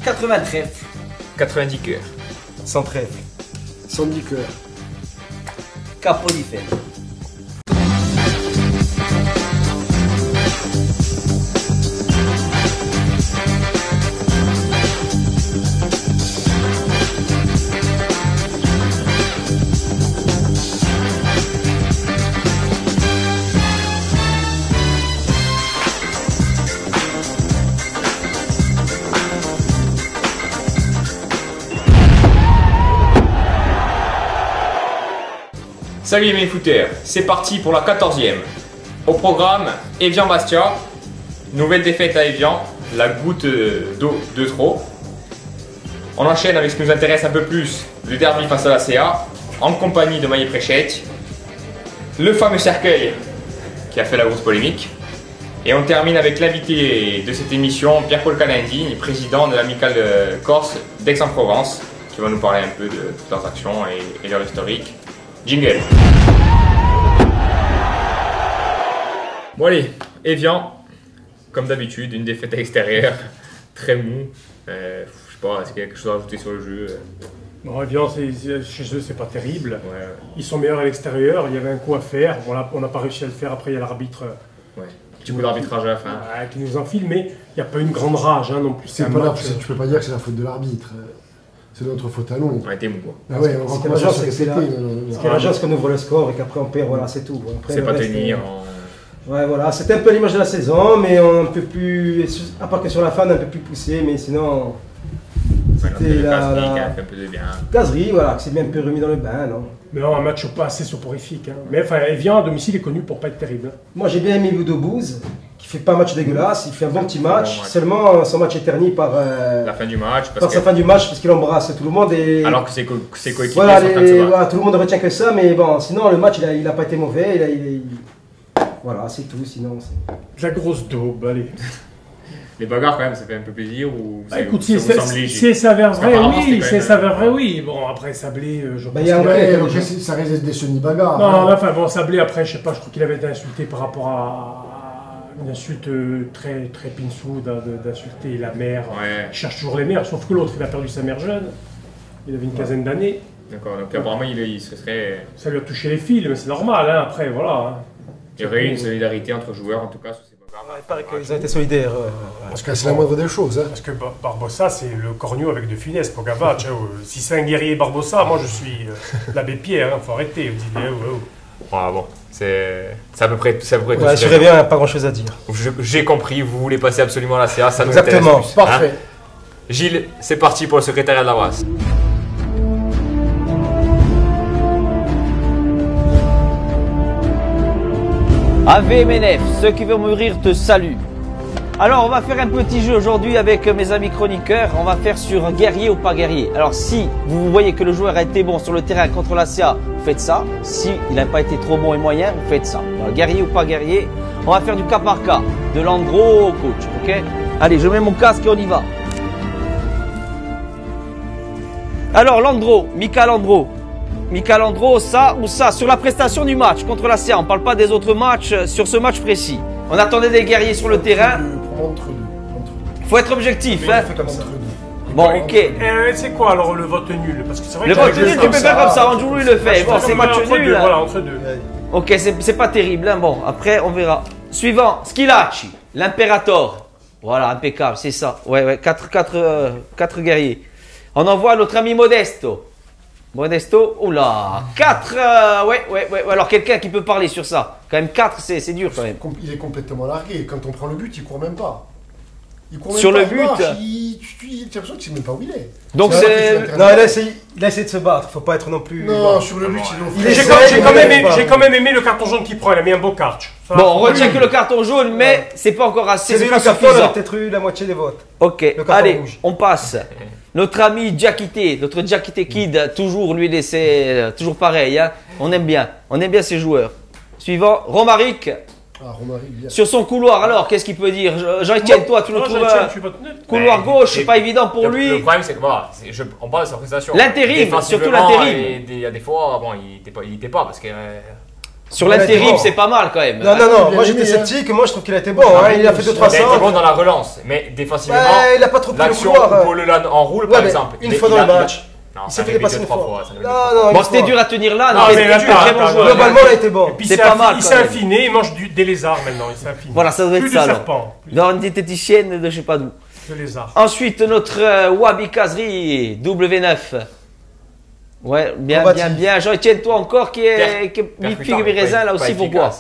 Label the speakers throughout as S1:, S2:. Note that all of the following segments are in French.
S1: 80 trèfles.
S2: 90 cœurs.
S1: 100 trèfles.
S3: 110 cœurs.
S1: Capot d'Eiffel.
S2: Salut mes footers, c'est parti pour la 14e. Au programme, Evian-Bastia. Nouvelle défaite à Evian, la goutte d'eau de trop. On enchaîne avec ce qui nous intéresse un peu plus, le derby face à la CA, en compagnie de Maillé Préchette. Le fameux cercueil qui a fait la grosse polémique. Et on termine avec l'invité de cette émission, Pierre-Paul Canindi, président de l'amicale Corse d'Aix-en-Provence, qui va nous parler un peu de toutes leurs actions et leur historique. Jingle. Bon allez, Evian, comme d'habitude, une défaite à l'extérieur, très mou. Je sais pas, est-ce qu'il y a quelque chose à rajouter sur le jeu?
S3: Bon, Evian, chez eux, c'est pas terrible.
S2: Ouais.
S3: Ils sont meilleurs à l'extérieur, il y avait un coup à faire. Bon, là, on n'a pas réussi à le faire, après il y a l'arbitre
S2: Ouais. Petit coup d'arbitrage à la fin.
S3: qui nous enfile, mais il n'y a pas une grande rage non plus.
S4: C'est pas là, tu peux pas dire que c'est la faute de l'arbitre. C'est notre faute à nous.
S2: On a été mou quoi.
S4: Ah ouais, on va commencer à se répéter.
S1: Ce qui est l'agence qu'on ouvre le score et qu'après on perd, voilà, c'est tout. Après,
S2: C'est
S1: le
S2: pas
S1: reste,
S2: tenir.
S1: Ouais, voilà, c'était un peu l'image de la saison, mais on peut plus, à part que sur la fin, on a un peu plus poussé, mais sinon, c'était la
S2: un peu de bien.
S1: gazerie, voilà, qui s'est bien un peu remis dans le bain, non.
S3: Mais non, un match pas assez soporifique. Hein. Mais enfin, Evian à domicile est connu pour pas être terrible.
S1: Moi j'ai bien aimé Ludo Bouze, qui fait pas un match dégueulasse, il fait un bon petit match,
S2: Bon match.
S1: Seulement son match est terni par,
S2: La fin du match,
S1: par
S2: parce
S1: sa
S2: que,
S1: fin du match, parce qu'il embrasse tout le monde et...
S2: alors que ses coéquipiers
S1: Voilà,
S2: sont en train de se battre.
S1: voilà, tout le monde ne retient que ça, mais bon, sinon le match il a pas été mauvais, voilà, c'est tout, sinon c'est...
S3: La grosse daube, allez.
S2: Les bagarres quand même, ça fait un peu plaisir ou
S3: Bah, écoute,
S2: ça
S3: si
S2: vous semble léger?
S3: si elle s'avère vrai,
S2: Apparemment, c'était
S3: oui.
S2: quand
S3: Si
S2: même-
S3: elle s'avère vrai, oui. Bon, après, Sablé, je
S1: Bah,
S3: pense
S1: il y a un
S3: que-
S1: vrai-
S4: Ouais, après, ça reste des semi-bagarres.
S3: Non,
S4: hein.
S3: enfin, bon, Sablé, après, je sais pas, je crois qu'il avait été insulté par rapport à une insulte très, très pinsou d'insulter la mère.
S2: Ouais,
S3: Il cherche toujours les mères, sauf que l'autre, il a perdu sa mère jeune. Il avait une quinzaine d'années.
S2: d'accord. Donc apparemment, il se serait.
S3: Ça lui a touché les fils, mais c'est normal, hein, après, voilà. Hein.
S2: Il y aurait eu une solidarité entre joueurs, en tout cas, sur ces bagarres.
S1: Il paraît qu'ils ont été solidaires.
S4: Parce que c'est la moindre des choses. Hein.
S3: Parce que Barbossa, c'est le corneau avec de finesse pour Gavac. Hein. Si c'est un guerrier Barbossa, moi je suis l'abbé Pierre, hein, faut arrêter. Vous dites,
S2: Ah bon, c'est à peu près tout
S1: Ouais,
S2: ce
S1: je
S2: que
S1: reviens, pas grand chose à dire.
S2: j'ai compris, vous voulez passer absolument à la CA, ça nous
S1: Exactement.
S2: intéresse plus.
S4: Parfait.
S2: Hein? Gilles, c'est parti pour le secrétariat de la brasse.
S5: Ave Menef, ceux qui veulent mourir te saluent. Alors on va faire un petit jeu aujourd'hui avec mes amis chroniqueurs. On va faire sur guerrier ou pas guerrier. Alors si vous voyez que le joueur a été bon sur le terrain contre la CA, vous faites ça. Si il n'a pas été trop bon et moyen, vous faites ça. Alors, guerrier ou pas guerrier. On va faire du cas par cas, de Landreau au coach. Ok? Allez, je mets mon casque et on y va. Alors Landreau, Mika Landreau. Mika Landreau, ça ou ça, sur la prestation du match contre la CA. On ne parle pas des autres matchs, sur ce match précis. On attendait des guerriers sur le terrain.
S4: Entre deux.
S5: Il faut être objectif. Hein.
S1: Comme ça.
S4: Entre deux.
S5: Bon, ok.
S3: c'est quoi alors le vote nul? Parce que c'est vrai
S5: Le
S3: que
S5: vote nul, tu peux faire comme ça. Andrew, il le fait. Bon, c'est match
S3: entre
S5: nul.
S3: deux,
S5: hein.
S3: voilà, entre deux.
S5: Ok, c'est pas terrible. Hein. Bon, après, on verra. Suivant, Schilacci, l'Imperator. Voilà, impeccable, c'est ça. Ouais, 4 guerriers. On envoie notre ami Modesto. Modesto, oula, 4, ouais. Alors, quelqu'un qui peut parler sur ça. Quand même, 4, c'est dur quand même.
S4: Il est complètement largué. Quand on prend le but, il court même pas. Il court même
S5: Sur
S4: pas,
S5: le
S4: il
S5: but.
S4: marche, tu as l'impression qu'il sait même pas où il est.
S5: Donc,
S4: C'est
S5: c'est.
S4: vrai que
S1: Non, il a essayé de se battre, faut pas être non plus...
S4: Non, sur le but, ils l'ont
S1: Il
S4: fait.
S1: est-
S3: J'ai quand même aimé le carton jaune qu'il prend, il a mis un beau catch. Ça,
S5: Bon, on retient que le carton jaune, mais c'est pas encore assez.
S1: C'est
S5: C'est
S1: lui
S5: pas
S1: le carton, il
S5: suffisant.
S1: a peut-être eu la moitié des votes.
S5: Ok,
S1: carton
S5: allez,
S1: rouge.
S5: on passe. Notre ami Diakité, notre Diakité Kid, toujours lui laisser, toujours pareil, hein. On aime bien ces joueurs. Suivant, Romaric,
S4: Ah, Romaric, bien.
S5: sur son couloir, alors, qu'est-ce qu'il peut dire? Jean-Étienne, toi, tu le trouves
S3: je suis pas net.
S5: couloir gauche, c'est pas évident pour
S2: Le
S5: lui.
S2: problème, c'est que voilà, on parle de sa prestation.
S5: L'intérim,
S2: Défensivement,
S5: surtout l'intérim.
S2: Il y a des fois, bon, il était pas parce que
S5: Sur
S1: Il a été
S5: l'intérim,
S1: bon.
S5: c'est pas mal quand même.
S1: Non, non,
S4: il
S1: non,
S4: a
S1: moi j'étais
S4: aimé, hein.
S1: sceptique, moi je trouve qu'il a été bon. Hein. Il a fait 2-3
S2: Il a été bon
S1: centres.
S2: dans la relance, mais défensivement,
S1: Ouais, il a pas trop pris le
S2: l'action
S1: couloir.
S2: où Pololan enroule
S1: Ouais,
S2: par
S1: mais
S2: exemple.
S1: une fois dans le match.
S2: Non,
S1: Il
S2: ça
S1: s'est fait
S2: arrivé
S1: dépasser
S2: deux,
S1: une
S2: trois
S1: fois.
S2: ça
S1: Non,
S2: arrivé
S1: non,
S5: Bon,
S1: une
S5: c'était
S1: fois.
S5: dur à tenir là.
S3: Non,
S5: mais
S3: mais
S5: c'était
S3: attends,
S5: très bon
S3: attends,
S5: joueur.
S1: Globalement, il a été bon.
S3: Et puis
S5: C'est
S3: c'est
S5: pas mal,
S3: il
S5: quand
S3: s'est
S5: même.
S3: affiné, il mange des lézards maintenant, il s'est affiné.
S5: Voilà, ça doit être
S3: Plus
S5: ça,
S3: de
S5: alors.
S3: serpents,
S5: Dans une diététicienne de je sais pas d'où.
S3: de lézards.
S5: Ensuite, notre Wabi Kazri W9. Ouais, bien,
S1: Combatif.
S5: bien, bien. Jean-Etienne, toi encore qui est mi-figue mi-raisin là aussi pour boire.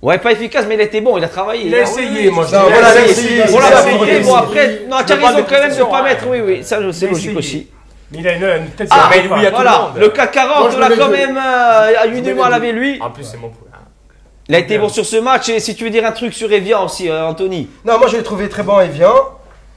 S5: Ouais, pas efficace, mais il était bon, il a travaillé.
S3: Il a essayé, moi je
S1: Non,
S3: dis.
S1: voilà,
S3: Il a
S1: là,
S3: essayé.
S1: il
S5: On
S1: a
S5: l'a
S1: essayé.
S5: montré, bon après, non, tu as
S2: Le bal
S5: raison
S2: de
S5: quand même de
S2: protection,
S5: pas mettre,
S2: ouais.
S5: oui, ça c'est
S3: Il a
S5: logique
S3: essayé.
S5: aussi.
S3: Mais il a une tête
S5: Ah,
S2: mais oui, il y a tout le
S5: voilà,
S2: monde.
S5: le CAC 40,
S4: Moi, je
S5: on l'a
S4: l'avais
S5: quand
S4: vu.
S5: même à une
S4: l'avais
S5: humeur
S4: vu.
S5: avec lui.
S2: En plus, c'est mon poulain.
S5: Il a été bon sur ce match, et si tu veux dire un truc sur Evian aussi, Anthony.
S1: Non, moi je l'ai trouvé très bon et Evian.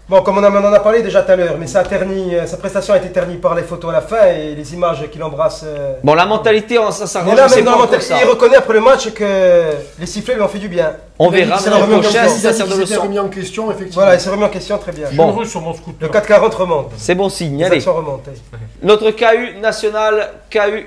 S1: Bon, comme on en a parlé déjà tout à l'heure, mais sa prestation a été ternie par les photos à la fin et les images qu'il embrasse.
S5: Bon, la mentalité, ça
S1: Mais
S5: range,
S1: là,
S5: c'est
S1: même
S5: pas
S1: dans la
S5: encore
S1: mentalité,
S5: ça.
S1: il reconnaît après le match que les sifflets lui ont fait du bien.
S5: On
S1: Il a dit
S5: verra
S1: que c'est
S5: l'année
S1: la remise en
S5: prochaine
S1: question.
S5: si ça sert de
S4: Il s'est
S5: leçon.
S4: remis en question, effectivement.
S1: Voilà, il s'est remis en question très bien.
S3: Je suis
S5: Bon.
S3: heureux sur mon
S1: Le
S3: scooter.
S1: 440 remonte.
S5: C'est bon signe,
S1: Les
S5: allez.
S1: actions remontent.
S5: Notre KU national, KU.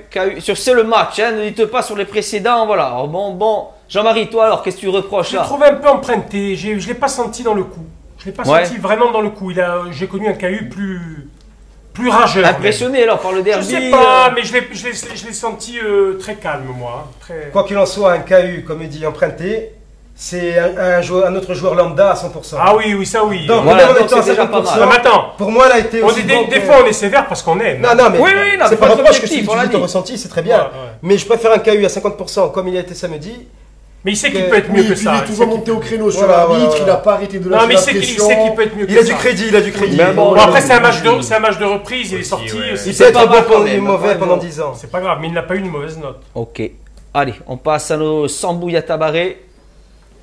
S5: C'est le match, hein, ne dites pas sur les précédents, voilà. Alors, bon. Jean-Marie, toi alors, qu'est-ce que tu reproches
S3: Je l'ai
S5: là?
S3: trouvé un peu emprunté, je ne l'ai pas senti dans le coup. Je ne l'ai pas
S5: Ouais.
S3: senti vraiment dans le coup. J'ai connu un KU plus rageur.
S5: Impressionné alors par le
S3: Je
S5: derby.
S3: sais pas, mais je l'ai senti très calme, moi. Hein, très...
S1: Quoi qu'il en soit, un KU, comme il dit, emprunté, c'est un autre joueur lambda à 100%.
S3: Ah oui, ça oui.
S1: Donc,
S5: Voilà,
S1: même en
S5: donc
S1: étant à
S5: c'est déjà pas
S1: 50%,
S3: Non, mais attends,
S1: pour moi, elle a été
S3: on
S1: aussi
S3: est
S1: bon
S3: des
S1: que-
S3: fois on est sévère parce qu'on aime.
S1: Non, non, mais
S5: Oui, oui, non,
S1: c'est
S5: mais
S1: pas
S5: pas
S1: reproche que
S5: objectif,
S1: si
S5: on l'a
S1: tu
S5: dit.
S1: as ressenti, c'est très bien.
S3: Ouais, ouais.
S1: Mais je préfère un KU à 50% comme il a été samedi.
S3: Mais il sait qu'il
S1: Que-
S3: peut être
S4: Oui,
S3: mieux
S4: et
S3: que
S4: puis
S3: ça.
S4: il est
S3: il
S4: toujours
S3: sait
S4: monté
S3: qu'il
S4: au
S3: peut-
S4: créneau sur
S1: Voilà,
S4: l'arbitre,
S1: voilà.
S4: il n'a pas arrêté de
S3: Non,
S4: lâcher
S3: mais
S4: la
S3: il sait
S4: pression.
S3: qu'il peut être mieux que
S1: Il a
S3: ça.
S1: du crédit, il a du crédit.
S5: Mais bon,
S3: Bon, après,
S5: Ouais,
S3: c'est un match de reprise, il est sorti.
S2: ouais.
S3: c'est-
S1: Il
S5: C'est
S1: peut
S5: pas
S1: être
S5: mal
S1: bon
S5: quand
S1: pendant
S5: même,
S1: mauvais
S5: ouais,
S1: pendant
S5: bon.
S1: 10 ans.
S3: C'est pas grave, mais il n'a pas eu une mauvaise note.
S5: Ok. Allez, on passe à nos Sambou Yatabaré.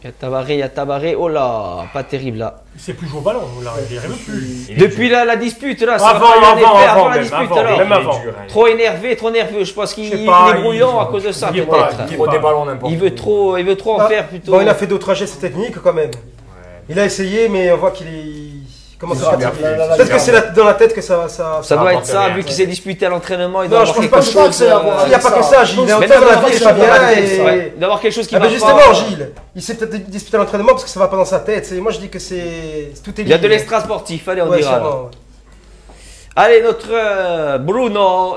S5: Yatabaré. Oh là, pas terrible là.
S3: Il sait plus jouer au ballon, là, il rêve plus.
S2: Il est
S5: Depuis
S2: dur.
S5: la dispute là, ça
S3: Avant,
S5: va pas lui en effet,
S3: avant,
S5: la
S3: même
S5: dispute
S3: avant,
S5: alors.
S3: même
S2: Il est
S3: avant.
S2: dur, hein.
S5: Trop énervé, trop nerveux. Je pense qu'il
S3: Je sais
S5: il
S3: pas,
S5: est brouillon à
S3: il-
S5: cause de ça
S3: il est pas-
S5: peut-être.
S3: il est
S2: Trop
S3: pas-
S2: des ballons n'importe
S5: Il veut
S2: où.
S5: trop en
S1: Ah,
S5: faire plutôt.
S1: Bon, il a fait d'autres gestes techniques quand même. Il a essayé, mais on voit qu'il est. Comment
S4: Il
S1: ça
S4: rate,
S1: se
S4: là, là, là,
S1: Peut-être que c'est dans la tête que ça.
S5: Ça
S2: Ça
S5: doit être
S2: apporte
S5: ça,
S2: rien.
S5: vu qu'il s'est disputé à l'entraînement, il doit
S1: Non,
S5: avoir
S1: je
S5: quelque
S1: pense
S5: chose.
S1: pas
S4: que c'est à voir
S1: Il n'y a pas que ça, Gilles. Il a
S5: Mais
S1: autant
S5: non,
S1: dans la
S5: non,
S1: vie,
S5: il
S1: ça va
S5: doit avoir
S1: bien.
S5: quelque chose,
S1: Et...
S5: ouais. D'avoir quelque chose qui
S1: Ah
S5: va
S1: ben justement,
S5: pas.
S1: Gilles, il s'est peut-être disputé à l'entraînement parce que ça va pas dans sa tête. Moi, je dis que c'est tout est lié.
S5: Il y a de l'extra sportif, allez, on
S1: Ouais,
S5: dira.
S1: sûrement, ouais.
S5: Allez, notre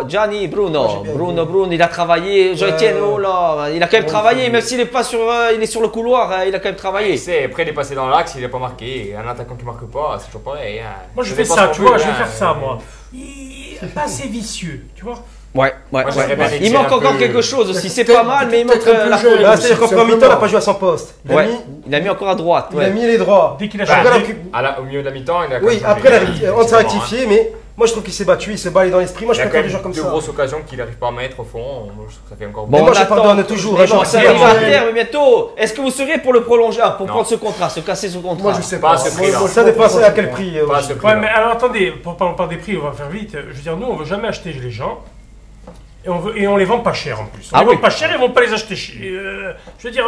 S5: Gianni Bruno, il a travaillé. Jean-Etienne,
S1: Ouais.
S5: oh là, il a quand même travaillé, même s'il est pas sur, il est sur le couloir, il a quand même travaillé.
S2: Après, il est passé dans l'axe, il n'a pas marqué. Un attaquant qui marque pas, c'est toujours pareil. hein.
S3: Moi, je
S2: Ça
S3: fais
S2: dépend
S3: ça,
S2: ce
S3: tu
S2: qu'on
S3: vois,
S2: veut,
S3: je vais
S2: hein.
S3: faire ça, moi. Il est pas assez vicieux, tu vois.
S5: Ouais.
S2: j'aimerais bien
S5: Il
S2: essayer
S5: manque
S2: un
S5: encore
S2: peu-
S5: quelque chose aussi, c'est
S4: Peut-être-
S5: pas mal, mais il manque
S4: peut-être un peu
S5: la
S4: jeune.
S5: folie.
S1: Ah, c'est-à-dire qu'en
S4: C'est
S1: premier mi-temps, il n'a
S4: simplement.
S1: pas joué à son poste.
S5: Ouais, il a mis encore à droite.
S1: Il a
S5: Ouais.
S1: mis les droits.
S3: Dès qu'il a
S1: Après,
S3: changé.
S1: la-
S2: Au milieu de la mi-temps, il a.
S1: Oui,
S2: quand même
S1: après,
S2: changé.
S1: on s'est
S2: C'est bon,
S1: rectifié, mais moi, je trouve qu'il s'est battu, il se bat dans l'esprit. Moi, je
S2: Il y a
S1: préfère
S2: quand
S1: des gens
S2: même
S1: comme
S2: deux
S1: ça.
S2: grosses occasions qu'il n'arrive pas à mettre au fond. Moi, je trouve que ça fait encore
S1: Mais
S5: Bon,
S1: moi,
S5: on
S1: je
S5: attend.
S1: pardonne toujours,
S5: Mais
S1: hein,
S5: bon,
S1: j'en
S5: ça
S1: sais
S5: arrive
S1: rien.
S5: à terme bientôt. Est-ce que vous seriez pour le prolonger, pour
S2: Non.
S5: prendre ce contrat, se casser ce contrat?
S4: Moi, je sais
S2: Pas
S4: pas.
S2: à ce prix-là.
S1: Ça dépend à quel prix.
S2: Pas à ce
S3: Ouais,
S2: prix-là.
S3: mais alors attendez, pour parler des prix, on va faire vite. Je veux dire, nous, on veut jamais acheter les gens. Et on les vend pas cher en plus. On
S5: Ah
S3: les
S5: oui.
S3: vend pas cher et on va pas les acheter cher. Je veux dire,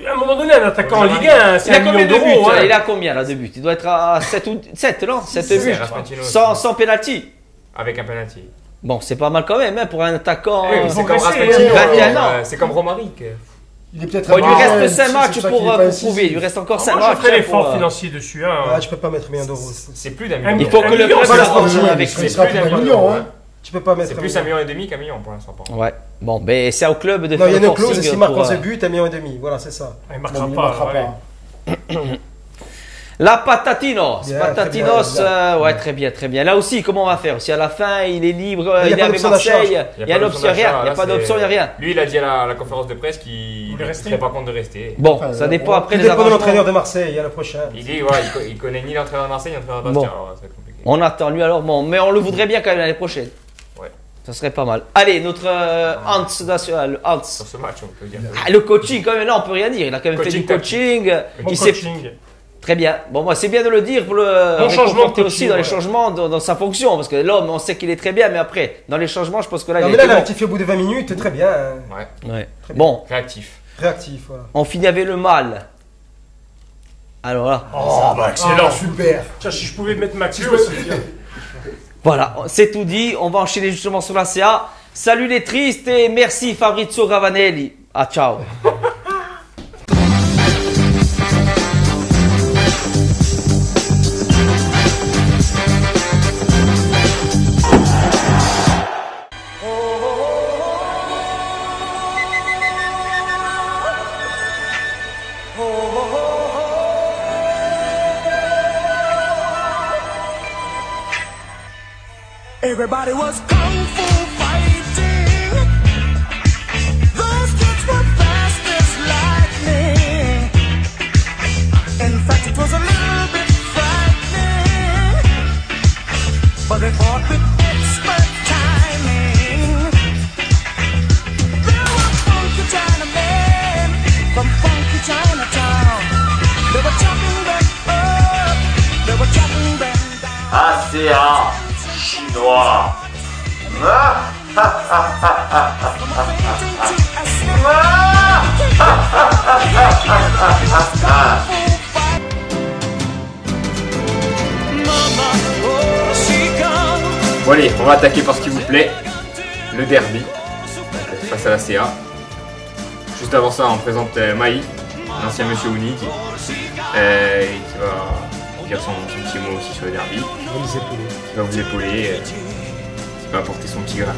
S3: à un moment donné, un attaquant en
S2: Jean-Marie,
S3: Ligue 1, c'est
S5: Il a
S3: 1
S5: combien
S3: million
S5: de buts
S3: d'euros.
S5: là
S3: hein.
S5: Il a combien là de buts? Il doit être à 7 ou 7, non 7
S2: C'est
S5: buts.
S2: Raspantino aussi.
S5: Sans penalty.
S2: Avec un penalty.
S5: Bon, c'est pas mal quand même hein, pour un attaquant.
S2: Oui, mais
S3: faut
S2: c'est comme
S3: rester,
S2: Raspantino.
S5: 21 ans.
S2: C'est comme Romaric.
S4: Il est peut-être
S5: Bon, il lui
S4: un
S5: reste
S4: jeune,
S5: 5
S4: c'est
S5: matchs
S4: pour ça
S5: pour
S4: qu'il est pas
S5: prouver.
S4: incisif.
S5: Il lui reste encore 5
S3: Moi, je
S5: matchs.
S3: ferai
S5: hein,
S3: l'effort
S5: pour,
S3: financier dessus. Hein.
S1: Ah, tu peux pas mettre 1 million d'euros.
S2: C'est plus d'un
S3: Un
S2: million.
S5: Il faut que le
S3: million,
S5: club
S3: c'est
S5: se
S3: la
S5: rapproche
S4: Ouais,
S5: avec
S4: ce
S5: lui.
S4: sera plus d'un million, hein.
S1: Tu peux pas mettre.
S2: C'est
S1: 1
S2: plus
S1: million.
S2: 1,5 million qu'un million pour l'instant.
S5: Ouais. Bon, ben c'est au club de
S1: Non,
S5: faire
S1: il y a
S5: le
S1: une clause,
S5: forcing
S1: s'il marque
S5: pour,
S1: 11 buts, 1,5 million. Voilà, c'est ça.
S3: Il marquera
S4: Non, il
S3: pas.
S4: marquera
S3: ouais.
S4: pas.
S5: La Patatinos.
S1: Bien,
S5: Patatinos,
S1: très bien,
S5: ouais, très bien, très bien. Là aussi, comment on va faire? Si à la fin, il est libre,
S1: Il y a
S5: il est
S1: pas
S5: avec
S1: d'option d'achat.
S5: Marseille, il y a une option, rien. Il n'y a pas d'option, il n'y a rien.
S2: Lui, il a dit à la conférence de presse qu'il
S3: voulait
S2: ne
S3: rester.
S2: serait pas contre de rester.
S5: Bon,
S4: Enfin,
S5: ça dépend
S4: on-
S5: après
S1: Il
S5: les
S1: dépend de l'entraîneur
S5: arrangements.
S1: de Marseille, à la prochaine.
S2: Il dit, ouais, il connaît ni l'entraîneur de Marseille ni l'entraîneur de
S5: Bon.
S2: Bastia. Alors, ça va être compliqué.
S5: On attend lui alors, bon, mais on le voudrait bien quand même l'année prochaine.
S2: Ouais.
S5: Ça serait pas mal. Allez, notre Hans national, Hans.
S2: Sur ce match, on peut dire.
S5: Ah, le coaching, quand même, là, on peut rien dire. Il a quand même fait
S2: Coaching
S5: du coaching.
S3: Bon
S5: Il s'est
S3: coaching.
S5: très bien. Bon, moi, c'est bien de le dire pour le
S3: changement de
S5: réconforter
S3: coaching,
S5: aussi dans les
S3: ouais.
S5: changements, dans sa fonction. Parce que l'homme, on sait qu'il est très bien, mais après, dans les changements, je pense que là,
S1: Non,
S5: il
S1: mais
S5: est
S1: là, il a rectifié au bout de 20 minutes, très bien. Hein.
S2: Ouais,
S5: Ouais.
S1: Très bien.
S5: Bon,
S2: réactif.
S1: Réactif, voilà.
S5: on finit avec le mal. Alors là,
S3: Oh, bah excellent.
S4: Super.
S3: Tiens, si je pouvais mettre ma clé
S4: je
S3: aussi.
S5: voilà, c'est tout dit. On va enchaîner justement sur la CA. Salut les tristes et merci Fabrizio Ravanelli. Ah, ciao.
S6: Everybody was kung fu fighting. Those kids were fast as lightning. In fact, it was a little bit frightening. But they fought with expert timing. There were funky Chinamen from funky Chinatown. They were chopping them up. They were chopping them down.
S7: ACA chinois.
S2: Bon allez, on va attaquer par ce qui vous plaît, le derby face à la CA. Juste avant ça, on présente Maï, l'ancien monsieur Ouni, qui va dire son petit mot aussi sur le derby. Qui va vous épauler, qui va apporter son petit grain.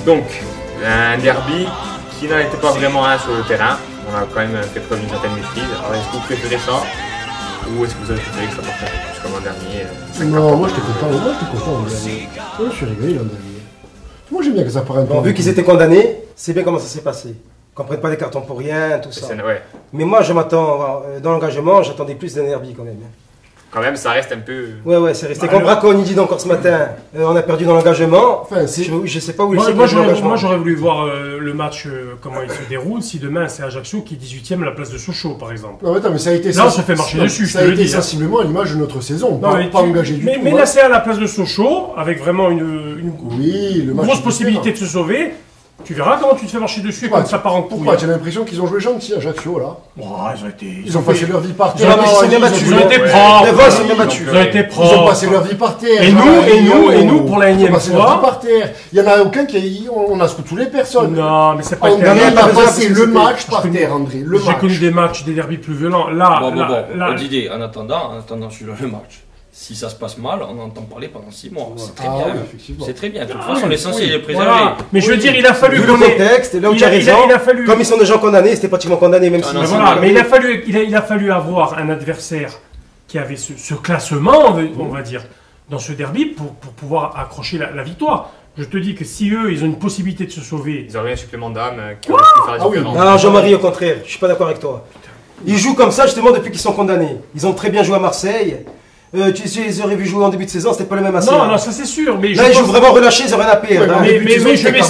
S2: Donc, un derby qui n'en était pas vraiment un sur le terrain. On a quand même fait preuve d'une certaine maîtrise. Alors, est-ce que vous préférez ça? Ou est-ce que vous avez préféré que ça parte un peu plus comme un dernier
S4: Non, moi j'étais content. Moi j'étais content. Moi je suis rigolé là. Moi j'aime bien que ça parte un peu.
S1: Bon, vu qu'ils étaient condamnés, c'est bien comment ça s'est passé. Qu'on prenne pas des cartons pour rien, tout ça.
S2: Ouais.
S1: Mais moi je m'attends, dans l'engagement, j'attendais plus d'un derby quand même.
S2: Quand même, ça reste un peu...
S1: Ouais, c'est resté comme Braconne, il dit encore ce matin. On a perdu dans l'engagement.
S4: Enfin,
S1: je sais pas où il s'est
S3: Moi j'aurais voulu voir le match, comment il se déroule, si demain c'est Ajaccio qui est 18ème à la place de Sochaux par exemple.
S4: Non, mais ça a été
S3: là, on se fait marcher dessus,
S4: ça a été sensiblement à l'image de notre saison.
S3: Non,
S4: pas engagé du tout.
S3: Mais là c'est à la place de Sochaux, avec vraiment une grosse possibilité de se sauver. Tu verras comment tu te fais marcher dessus comme ça part en couille.
S4: Pourquoi? Tu as l'impression qu'ils ont joué gentil à Ajaccio là?
S3: Ils
S4: ont passé leur vie par terre.
S1: Ils ont bien battu.
S3: Ils ont été propres.
S1: Ils ont été propres.
S4: Ils ont passé leur vie par terre.
S3: Et nous, pour la énième fois.
S4: Par terre. Il y en a aucun qui. On a scouté les personnes.
S3: Non, mais c'est pas
S4: on a passé le match par terre, André.
S3: J'ai connu des matchs, des derbys plus violents. Là,
S8: Didier, en attendant sur le match. Si ça se passe mal, on entend parler pendant 6 mois. C'est très bien. C'est très bien. De toute façon, l'essentiel est préservé.
S3: Voilà. Mais je veux dire, il a fallu.
S1: Vu le contexte, là où tu as raison, comme ils sont des gens condamnés, c'était pratiquement condamné, même si.
S3: Mais il a fallu avoir un adversaire qui avait ce classement, on va dire, dans ce derby pour pouvoir accrocher la victoire. Je te dis que si eux, ils ont une possibilité de se sauver.
S2: Ils auraient un supplément d'âme qui aurait pu faire la différence.
S1: Non, Jean-Marie, au contraire, je suis pas d'accord avec toi. Ils jouent comme ça justement depuis qu'ils sont condamnés. Ils ont très bien joué à Marseille. Tu les aurais vu jouer en début de saison, c'était pas le même assez.
S3: Non, ça c'est sûr. Mais
S1: là, ils jouent vraiment relâchés, ils auraient rien à perdre.
S3: Mais je m'explique.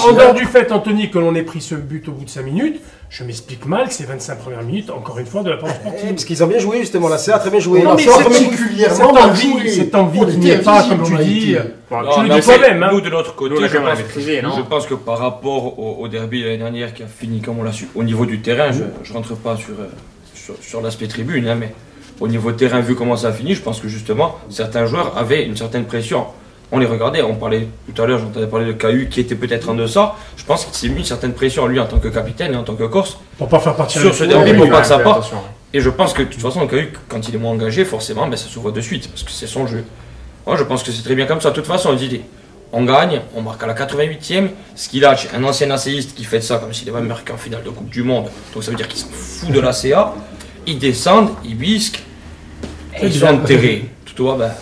S3: En dehors du fait, Anthony, que l'on ait pris ce but au bout de 5 minutes, je m'explique mal que ces 25 premières minutes, encore une fois, de la part sportive.
S1: Parce qu'ils ont bien joué, justement. La CA a très bien joué.
S3: Non, mais cette envie qui n'y est pas, comme tu dis. Tu le dis toi-même.
S8: Nous, de notre côté, je pense que par rapport au derby de l'année dernière qui a fini comme on l'a su, au niveau du terrain, je rentre pas sur l'aspect tribune, mais. Au niveau terrain, vu comment ça a fini, je pense que justement, certains joueurs avaient une certaine pression. On les regardait, on parlait tout à l'heure, j'entendais parler de Cahu qui était peut-être en deçà. Je pense qu'il s'est mis une certaine pression, lui, en tant que capitaine et en tant que Corse.
S3: Pour pas faire partir
S8: sur ce derby, pour pas que ça parte. Et je pense que de toute façon, Cahu, quand il est moins engagé, forcément, ça se voit de suite, parce que c'est son jeu. Moi, je pense que c'est très bien comme ça. De toute façon, on gagne, on marque à la 88e. Skilach, un ancien ACiste qui fait ça comme s'il avait marqué en finale de Coupe du Monde. Donc ça veut dire qu'il s'en fout de la CA. Ils descendent, ils bisquent, et ils sont enterrés. Tout va bien.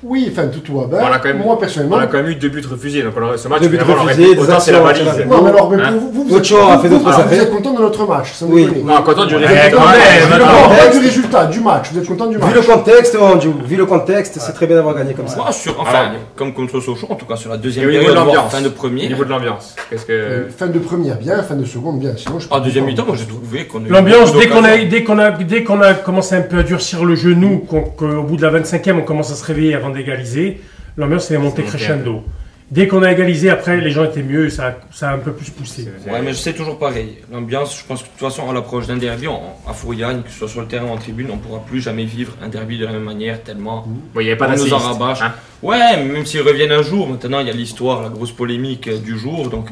S4: Oui, enfin, tout va bien. Moi, personnellement.
S2: On a quand même eu 2 buts refusés. Donc, ce match,
S1: 2 buts refusés,
S2: c'est la valise.
S4: Non, mais alors, vous êtes content de notre match.
S2: Oui. Non, content du résultat.
S4: Pas du résultat, du match. Vous êtes content du match.
S1: Vu le contexte, c'est très bien d'avoir gagné comme ça.
S8: Enfin, comme contre Sochaux, en tout cas sur la deuxième période, fin de première.
S2: Au niveau de l'ambiance.
S4: Fin de première, bien. Fin de seconde, bien. Sinon,
S8: en deuxième mi-temps, moi, j'ai trouvé qu'on a eu.
S3: L'ambiance, dès qu'on a commencé un peu à durcir le genou, qu'au bout de la 25e, on commence à se réveiller avant d'égaliser, l'ambiance est montée crescendo. Dès qu'on a égalisé, après, les gens étaient mieux, ça a un peu plus poussé.
S8: Ouais, mais c'est toujours pareil. L'ambiance, je pense que de toute façon, à l'approche d'un derby, à Fouriane, que ce soit sur le terrain ou en tribune, on ne pourra plus jamais vivre un derby de la même manière, tellement
S2: il n'y avait pas
S8: on nous en
S2: d'assiste.
S8: rabâche. Ouais, même s'ils reviennent un jour, maintenant il y a l'histoire, la grosse polémique du jour, donc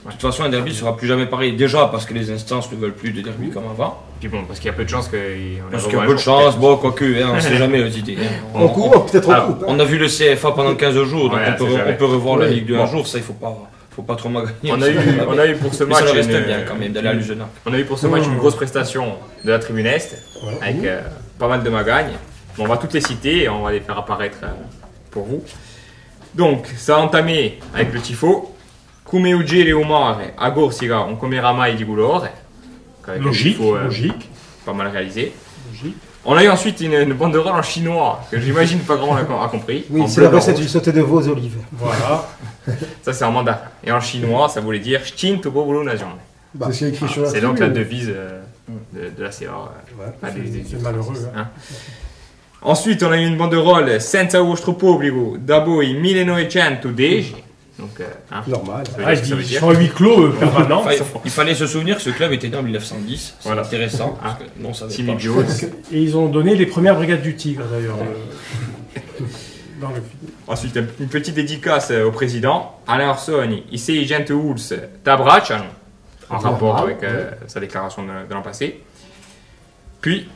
S8: De toute façon, un derby sera plus jamais pareil. Déjà parce que les instances ne veulent plus de derby comme avant.
S2: Puis bon, parce qu'il y a peu de chances qu'on
S8: Parce qu'il y a peu de chance, bon, quoique, hein, on ne sait jamais aux idées. Hein.
S1: En cours, peut-être en coupe.
S8: On a vu le CFA pendant 15 jours, donc
S2: Ouais,
S8: on peut revoir la Ligue 2 un
S2: Bon.
S8: jour, ça il faut pas trop magagner.
S2: On a eu pour ce
S8: Mais
S2: match.
S8: ça reste bien quand même d'aller à l'Usenac.
S2: On a eu pour ce match une grosse prestation de la tribune Est, avec pas mal de magagnes. Bon, on va toutes les citer et on va les faire apparaître pour vous. Donc, ça a entamé avec le tifo. Kumeuji le Omar, Agor Siga, on Komerama et Digulor.
S3: Logique, logique.
S2: Pas mal réalisé.
S3: Logique.
S2: On a eu ensuite une banderole en chinois, que j'imagine pas grand monde a compris.
S1: Oui,
S2: En
S1: c'est
S2: bleu,
S1: la
S2: blanc,
S1: recette
S2: rouge.
S1: du sauté de veau aux olives.
S3: Voilà.
S2: Ça, c'est en mandarin. Et en chinois, ça voulait dire Ch'tin Togo Bolo Nation.
S4: C'est ce qui est écrit sur la
S2: C'est donc la
S4: tribune.
S2: devise de la CA.
S3: C'est malheureux. Hein.
S2: Ensuite, on a eu une banderole Senza vostro obbligo da voi 1910. Donc,
S1: Normal.
S2: ça veut
S3: Ah,
S2: dire ce que ça veut
S3: ils
S2: dire.
S3: sont à huis clos permanents.
S8: Il fallait se souvenir que ce club était né en 1910. C'est
S2: Voilà.
S8: intéressant. Parce que non, ça
S2: Timmy
S8: pas.
S2: Jones.
S3: Et ils ont donné les premières brigades du Tigre d'ailleurs. Dans le film.
S2: Ensuite, une petite dédicace au président. Alain Orsoni, ici Gente Woods Tabrachan, en rapport avec sa déclaration de l'an passé. Puis,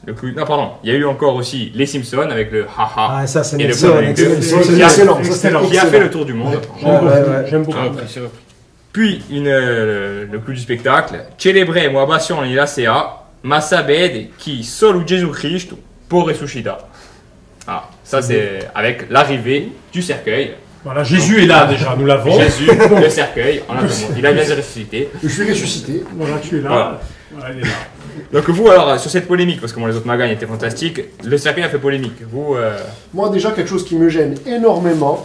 S2: non, pardon, il y a eu encore aussi les Simpsons avec le haha
S1: Ah, ça, c'est
S2: et le
S1: Nelson.
S2: bon anecdote.
S4: Excellent.
S2: Qui a fait le tour du monde.
S3: J'aime beaucoup.
S2: Puis, le clou du spectacle, Celebre Moabation et la CA, Masabed qui solo Jésus Christ pour Resushida. Ah, ça c'est avec l'arrivée du cercueil.
S3: Voilà, Jésus est là déjà, nous l'avons.
S2: Jésus, le cercueil, en attendant, il a bien ressuscité.
S4: Je suis ressuscité.
S3: Voilà, tu es là.
S2: Voilà.
S3: Voilà, il est là.
S2: Donc vous alors, sur cette polémique, parce que les autres magagnes étaient fantastiques, le cercueil a fait polémique. Vous,
S4: Moi, déjà, quelque chose qui me gêne énormément,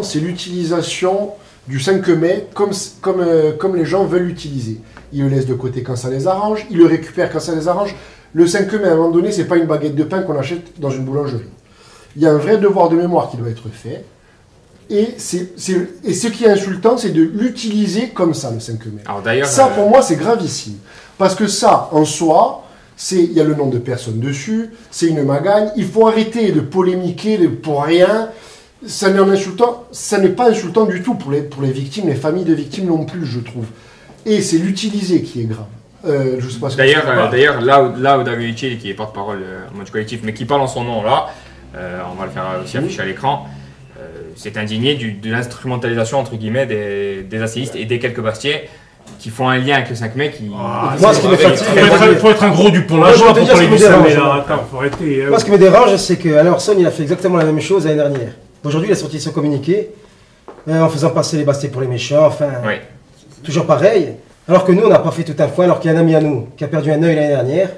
S4: c'est l'utilisation du 5 mai comme les gens veulent l'utiliser. Ils le laissent de côté quand ça les arrange, ils le récupèrent quand ça les arrange. Le 5 mai, à un moment donné, c'est pas une baguette de pain qu'on achète dans une boulangerie. Il y a un vrai devoir de mémoire qui doit être fait. Et ce qui est insultant, c'est de l'utiliser comme ça, le 5 mai.
S2: alors d'ailleurs,
S4: Ça, pour moi, c'est gravissime. Parce que ça, en soi, il y a le nom de personnes dessus, c'est une magagne. Il faut arrêter de polémiquer pour rien. Ça n'est pas insultant du tout pour les victimes, les familles de victimes non plus, je trouve. Et c'est l'utiliser qui est grave. Je sais pas ce que
S2: d'ailleurs, là où Dagoichi, qui est porte-parole du collectif, mais qui parle en son nom là, on va le faire aussi afficher à l'écran, s'est indigné de l'instrumentalisation entre guillemets des asséistes et des quelques bastiers qui font un lien avec le 5 mai qui...
S1: Moi, ce qui me fatigue,
S3: Il faut être un gros Dupont là,
S1: Moi, je vais
S3: pour
S1: te dire ce
S3: parler
S1: qui
S3: du
S1: me
S3: sommet
S1: dérange.
S3: là. Attends, faut arrêter.
S1: Moi, ce qui me dérange, c'est qu'Alain Orson, il a fait exactement la même chose l'année dernière. Aujourd'hui, il a sorti son communiqué en faisant passer les Bastiais pour les méchants, enfin,
S2: Oui.
S1: toujours pareil. Alors que nous, on n'a pas fait tout un foin, alors qu'il y a un ami à nous qui a perdu un œil l'année dernière.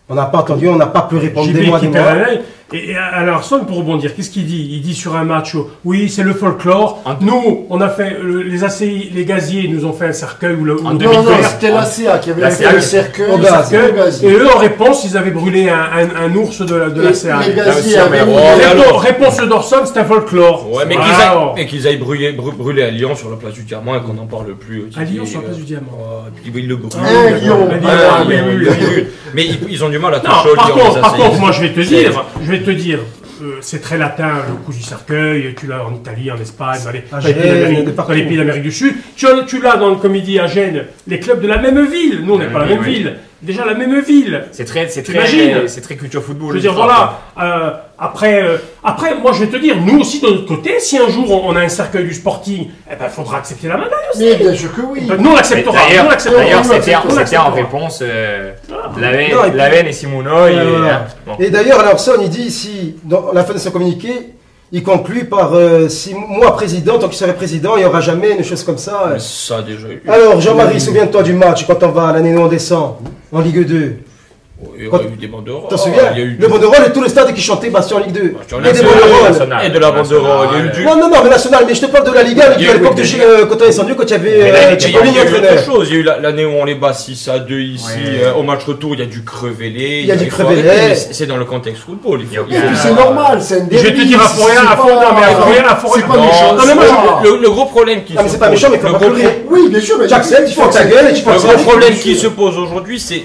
S1: On n'a pas entendu, on n'a pas pleuré pendant des
S3: JB
S1: mois,
S3: qui
S1: des
S3: perd
S1: mois.
S3: un œil. Et alors, Son, pour rebondir, qu'est-ce qu'il dit? Il dit sur un match, oui, c'est le folklore. Nous, on a fait, les ACI, les gaziers nous ont fait un cercueil ou le
S4: Non, c'était la CA qui avait
S2: La
S4: fait
S2: CA,
S4: le cercueil.
S1: au gaz.
S4: c'était le gazier.
S3: Et eux, en réponse, ils avaient brûlé un ours de la CA.
S4: Les
S8: Là
S4: gaziers
S8: aussi,
S4: avaient
S8: mais
S4: mis-
S3: Réponse de Dorson, c'est un folklore.
S8: Ouais, mais
S3: Wow.
S8: qu'ils aillent brûler à Lyon sur la place du Diamant et qu'on n'en parle plus.
S3: À Lyon, sur la place du Diamant.
S8: Et puis ils le brûlent.
S4: Un lion.
S8: Ah, oui. Mais ils ont du mal à
S3: Non,
S8: toucher au
S3: par
S8: Lyon,
S3: contre,
S8: les
S3: par contre,
S8: assaillants.
S3: moi je vais te dire, c'est très latin le coup du cercueil, tu l'as en Italie, en Espagne, dans les pays d'Amérique du Sud, tu l'as dans le comédie à Gênes, les clubs de la même ville, nous on n'est pas la même ville, déjà la même ville.
S2: C'est très culture football.
S3: Je veux dire, voilà, après, moi je vais te dire, nous aussi de notre côté, si un jour on a un cercueil du Sporting, eh ben faudra accepter la médaille aussi.
S4: Mais bien sûr que oui.
S3: Nous on l'acceptera,
S2: D'ailleurs,
S3: nous
S2: c'était en
S3: l'acceptera.
S2: réponse
S1: Non, et puis-
S2: Laven et Simono.
S1: Voilà. Et d'ailleurs, Alain Orson, il dit ici, dans la fin de son communiqué, il conclut par si moi président, tant qu'il serait président, il n'y aura jamais une chose comme ça.
S8: Mais ça, déjà.
S1: Alors, Jean-Marie, souviens-toi du match quand on va l'année où on descend en Ligue 2.
S8: Il y aurait eu des banderoles.
S1: T'en souviens?
S8: Il y a eu
S1: Le banderole et tout le stade qui chantait Bastien en Ligue 2.
S8: Bastien en
S1: Et des
S8: Ligue 2,
S1: banderoles.
S8: Et de la banderole. Il y a eu du.
S1: Non, mais national, mais je te parle de la Ligue 1 à l'époque quand on est descendu, quand il y avait
S8: Mais là, il y a
S1: Cipollini
S8: eu autre
S1: entraîneur.
S8: chose. Il y a eu l'année où on les bat 6-2 ici.
S2: Ouais.
S8: Au match retour, il y a du crevelé.
S1: Il y a du
S8: faut
S1: crevelé.
S8: arrêter, c'est dans le contexte football. Il faut-
S4: Et puis c'est normal, c'est un
S3: Je vais te dire à Fourrière,
S4: c'est
S3: à Fourrière,
S4: pas-
S3: non, mais à Fourrière, à Fourrière.
S4: C'est pas
S8: Non,
S4: méchant.
S3: non, mais moi,
S4: c'est pas-
S8: le gros problème qui
S1: Ah, mais c'est pas méchant, mais il faut pas pleurer.
S4: Oui, bien sûr, mais
S1: Tu acceptes, tu fais ta gueule et tu
S8: Le
S1: passes
S8: gros
S1: à
S8: problème qui se pose aujourd'hui, c'est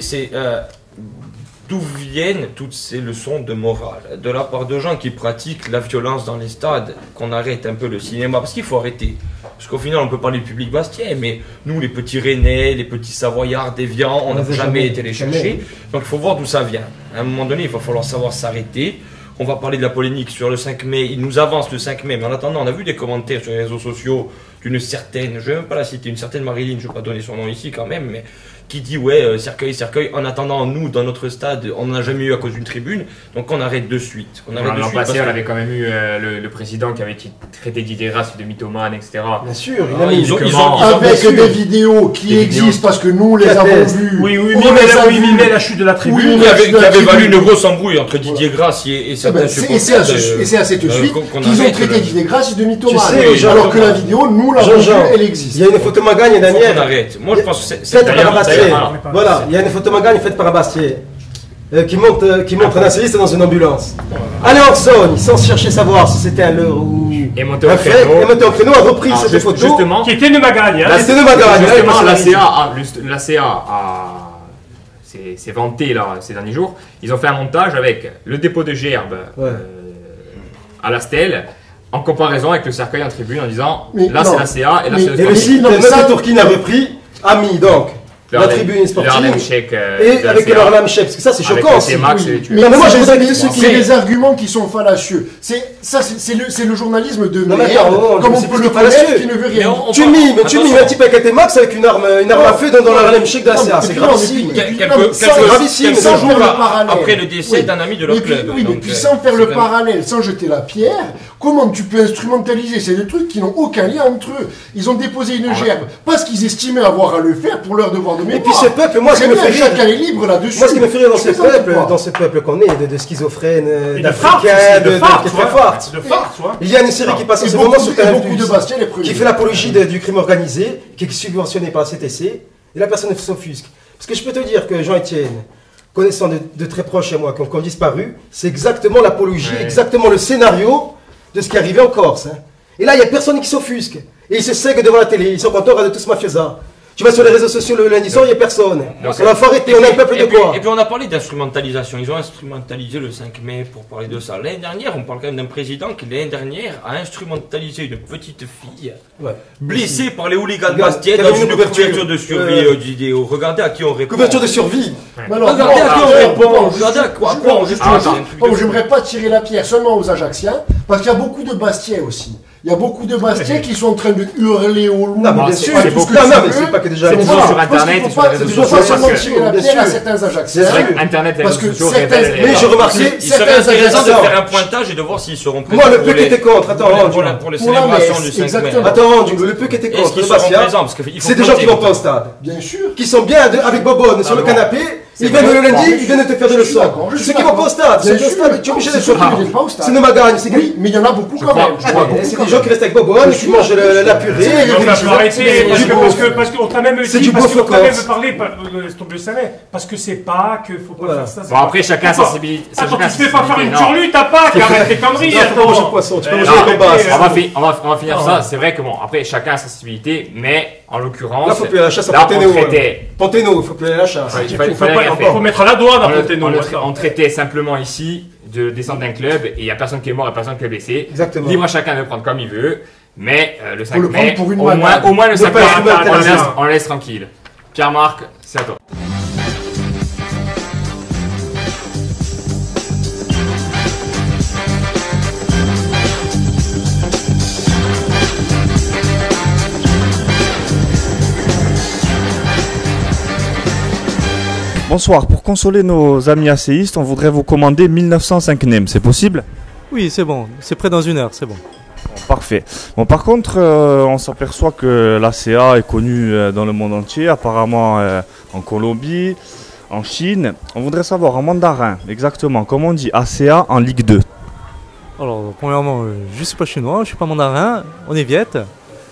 S8: d'où viennent toutes ces leçons de morale de la part de gens qui pratiquent la violence dans les stades, qu'on arrête un peu le cinéma, parce qu'il faut arrêter. Parce qu'au final, on peut parler du public bastien, mais nous, les petits Rennais, les petits Savoyards, Évian, on n'a jamais été les chercher. Donc il faut voir d'où ça vient. À un moment donné, il va falloir savoir s'arrêter. On va parler de la polémique sur le 5 mai. Il nous avance le 5 mai, mais en attendant, on a vu des commentaires sur les réseaux sociaux d'une certaine, je ne vais même pas la citer, une certaine Marilyn, je ne vais pas donner son nom ici quand même, mais qui dit ouais, cercueil, en attendant, nous, dans notre stade, on n'en a jamais eu à cause d'une tribune, donc on arrête de suite.
S2: L'an passé, on avait quand même eu le président qui avait traité Didier Rass de mythomane, etc.
S1: Bien sûr,
S8: ils ont
S4: avec des vidéos qui existent parce que nous les avons vues.
S3: Oui, mais la chute de la tribune.
S8: Oui, qui avait valu une grosse embrouille entre Didier Grasse et certains supporters.
S4: Et c'est à cette suite qu'ils ont traité Didier Grasse de mythomane.
S1: Alors
S4: que la vidéo, nous l'avons vue, elle existe.
S1: Il y a une photo Magagne, Daniel.
S8: On arrête. Moi, je pense que
S1: c'est voilà, il y a une photo Magagne faite par un Bastier qui montre un nationaliste dans une ambulance. Allez en Sorgne, sans chercher à savoir si c'était un leurre ou un fait, et monté au créneau a repris cette photo
S2: justement,
S3: qui était de Magagne.
S2: Justement, la CA s'est vanté là, ces derniers jours. Ils ont fait un montage avec le dépôt de gerbes à la stèle, en comparaison avec le cercueil en tribune, en disant là c'est la CA et là c'est
S1: le site. Monsieur Tourkin a repris, a mis donc la tribune sportive et avec le Harlem Shake, parce que ça c'est choquant aussi.
S4: Mais moi je voudrais que ceux qui ont des arguments qui sont fallacieux. C'est le journalisme de merde, comme on peut le connaître, qui ne veut rien.
S1: Tu mimes un type avec un T-Max avec une arme à feu dans le Harlem Shake de la CA, c'est gravissime.
S8: Quelques jours après le décès d'un ami de leur club.
S4: Oui, mais puis sans faire le parallèle, sans jeter la pierre, comment tu peux instrumentaliser? C'est des trucs qui n'ont aucun lien entre eux. Ils ont déposé une gerbe parce qu'ils estimaient avoir à le faire pour leur devoir de mémoire.
S1: Et puis ce peuple, moi ce qui me fait rire,
S4: chacun est libre là-dessus.
S1: Moi ce qui me fait rire dans ce peuple qu'on est, de schizophrènes, d'Africains, de farces. Il y a une série qui passe en ce moment sur Canal+, qui fait l'apologie du crime organisé, qui est subventionné par la CTC, et la personne s'offusque. Parce que je peux te dire que Jean-Étienne, connaissant de très proches à moi, qui ont disparu, c'est exactement l'apologie, exactement le scénario de ce qui est arrivé en Corse. Et là, il n'y a personne qui s'offusque. Et ils se sèguent devant la télé, ils sont contents de tous mafiosa. Tu vas sur les réseaux sociaux le lundi soir, il n'y a personne. On va arrêter, on a un peuple de quoi?
S8: Et puis on a parlé d'instrumentalisation. Ils ont instrumentalisé le 5 mai pour parler de ça. L'année dernière, on parle quand même d'un président qui, l'année dernière, a instrumentalisé une petite fille blessée par les hooligans bastiais dans une couverture de survie vidéo. Regardez à qui on répond.
S1: Couverture de survie.
S8: Regardez à qui on répond. Regardez à quoi on
S4: j'aimerais pas tirer la pierre seulement aux Ajacciens, parce qu'il y a beaucoup de Bastiais aussi. Il y a beaucoup de Bastiais qui sont en train de hurler au loup.
S1: Non, mais bien sûr,
S2: c'est beaucoup.
S1: Non, mais c'est pas que déjà.
S2: C'est toujours sur Internet et sur les réseaux sociaux.
S4: Il faut pas tirer la pierre à certains Ajaxiens.
S2: C'est vrai qu'Internet et les réseaux sociaux révèlent.
S1: Mais j'ai remarqué,
S8: il serait intéressant de faire un pointage et de voir s'ils seront présents.
S1: Moi, le peu qui était contre,
S8: pour les célébrations du 5 mai.
S1: Attends, le peu qui était contre, c'est des gens qui vont pas au stade.
S4: Bien sûr.
S1: Qui sont bien avec Bobonne sur le canapé. Ils viennent le lundi, ils viennent te faire de leçons. Ceux qui vont pas au stade, tu es obligé d'être choqué. C'est nos Magagne, c'est
S4: oui, mais il y en a beaucoup quand même.
S1: C'est des gens qui restent avec Bobonne, qui mangent la purée.
S3: Parce qu'on t'a même dit, parce qu'on t'a même parlé, je le savais, parce que c'est pas que faut pas faire ça.
S2: Bon, après, chacun sa sensibilité.
S3: Attends, tu te fais pas faire une turlue, t'as pas, arrête tes conneries.
S1: Tu peux manger le poisson, tu peux manger le combat.
S2: On va finir ça. C'est vrai que bon, après, chacun a sa sensibilité, mais en l'occurrence.
S1: Là, il faut plus aller à la chasse à Ponténo, il faut plus aller à la chasse.
S3: Il faut mettre la douane à Ponténo.
S2: On traitait simplement ici de descendre d'un club et il n'y a personne qui est mort et personne qui est blessé.
S1: Exactement.
S2: Libre à chacun de prendre comme il veut, mais le 5
S4: le
S2: mai,
S4: pour une
S2: au moins le 5 mai,
S1: pas
S2: on le laisse tranquille. Pierre-Marc, c'est à toi.
S9: Bonsoir, pour consoler nos amis asséistes, on voudrait vous commander 1905 Nem, c'est possible?
S10: Oui, c'est bon, c'est prêt dans 1 heure, c'est bon.
S9: Parfait. Bon, par contre, on s'aperçoit que la CA est connue dans le monde entier, apparemment en Colombie, en Chine. On voudrait savoir en mandarin, exactement, comment on dit ACA en Ligue 2.
S10: Alors, premièrement, je ne suis pas chinois, je ne suis pas mandarin, on est viette.